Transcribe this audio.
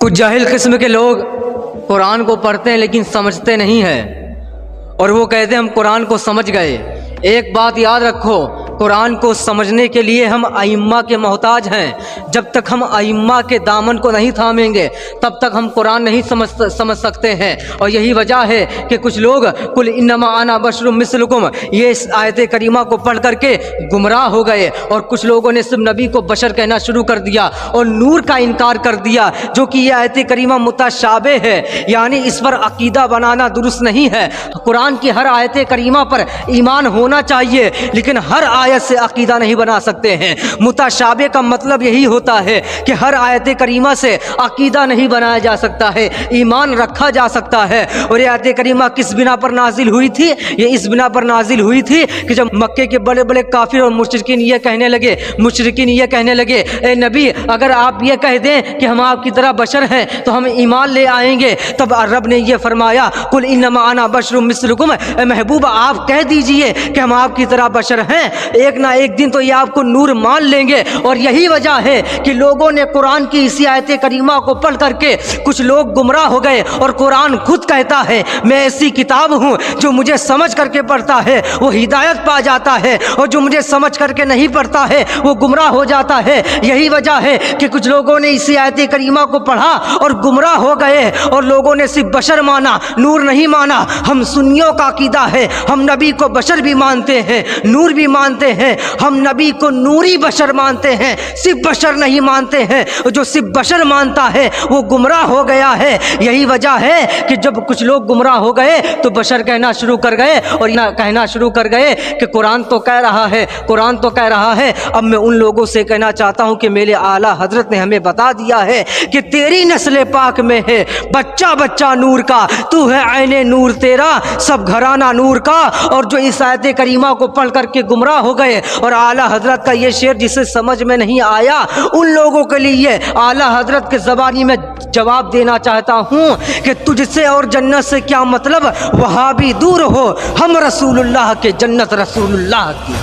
کچھ جاہل قسم کے لوگ قرآن کو پڑھتے ہیں لیکن سمجھتے نہیں ہیں، اور وہ کہتے ہیں ہم قرآن کو سمجھ گئے۔ ایک بات یاد رکھو، قرآن کو سمجھنے کے لیے ہم ائمہ کے محتاج ہیں۔ جب تک ہم ائمہ کے دامن کو نہیں تھامیں گے تب تک ہم قرآن نہیں سمجھ سکتے ہیں۔ اور یہی وجہ ہے کہ کچھ لوگ قل انما انا بشر مثلکم، یہ اس آیت کریمہ کو پڑھ کر کے گمراہ ہو گئے، اور کچھ لوگوں نے صرف نبی کو بشر کہنا شروع کر دیا اور نور کا انکار کر دیا، جو کہ یہ آیت کریمہ متشابہ ہے، یعنی اس پر عقیدہ بنانا درست نہیں ہے۔ قرآن کی ہر آیت کریمہ پر ایمان ہونا چاہیے، لیکن ہر آیت سے عقیدہ نہیں بنا سکتے ہیں۔ متشابہ کا مطلب یہی ہوتا ہے کہ ہر آیت کریمہ سے عقیدہ نہیں بنایا جا سکتا ہے، ایمان رکھا جا سکتا ہے۔ اور یہ آیت کریمہ کس بنا پر نازل ہوئی تھی؟ یہ اس بنا پر نازل ہوئی تھی کہ جب مکے کے بڑے بڑے کافر اور مشرکین یہ کہنے لگے اے نبی، اگر آپ یہ کہہ دیں کہ ہم آپ کی طرح بشر ہیں تو ہم ایمان لے آئیں گے، تب رب نے یہ فرمایا قل انما انا بشر مثلکم، اے محبوب آپ کہہ دیجئے کہ ہم آپ کی طرح بشر ہیں، ایک نہ ایک دن تو یہ آپ کو نور مان لیں گے۔ اور یہی وجہ ہے کہ لوگوں نے قرآن کی اسی آیت کریمہ کو پڑھ کر کے کچھ لوگ گمراہ ہو گئے، اور قرآن خود کہتا ہے میں ایسی کتاب ہوں جو مجھے سمجھ کر کے پڑھتا ہے وہ ہدایت پا جاتا ہے، اور جو مجھے سمجھ کر کے نہیں پڑھتا ہے وہ گمراہ ہو جاتا ہے۔ یہی وجہ ہے کہ کچھ لوگوں نے اسی آیت کریمہ کو پڑھا اور گمراہ ہو گئے، اور لوگوں نے صرف بشر مانا، نور نہیں مانا۔ ہم سنیوں کا عقیدہ ہے، ہم نبی کو بشر بھی مانتے ہیں، نور بھی مانتے ہیں، ہم نبی کو نوری بشر مانتے ہیں، صرف بشر نہیں مانتے ہیں۔ جو صرف بشر مانتا ہے وہ گمراہ ہو گیا ہے۔ یہی وجہ ہے کہ جب کچھ لوگ گمراہ ہو گئے تو بشر کہنا شروع کر گئے، اور کہنا شروع کر گئے کہ قرآن تو کہہ رہا ہے۔ اب میں ان لوگوں سے کہنا چاہتا ہوں کہ میرے اعلیٰ حضرت نے ہمیں بتا دیا ہے کہ تیری نسل پاک میں ہے بچہ بچہ نور کا، تو ہے عین نور تیرا، سب گھرانہ نور کا۔ اور جو اس آیت کریمہ کو پڑھ کر کے گمراہ ہو گئے، اور اعلیٰ حضرت کا یہ شعر جسے سمجھ میں نہیں آیا، ان لوگوں کے لیے اعلیٰ حضرت کے زبانی میں جواب دینا چاہتا ہوں کہ تجھ سے اور جنت سے کیا مطلب، وہاں بھی دور ہو، ہم رسول اللہ کے، جنت رسول اللہ کی۔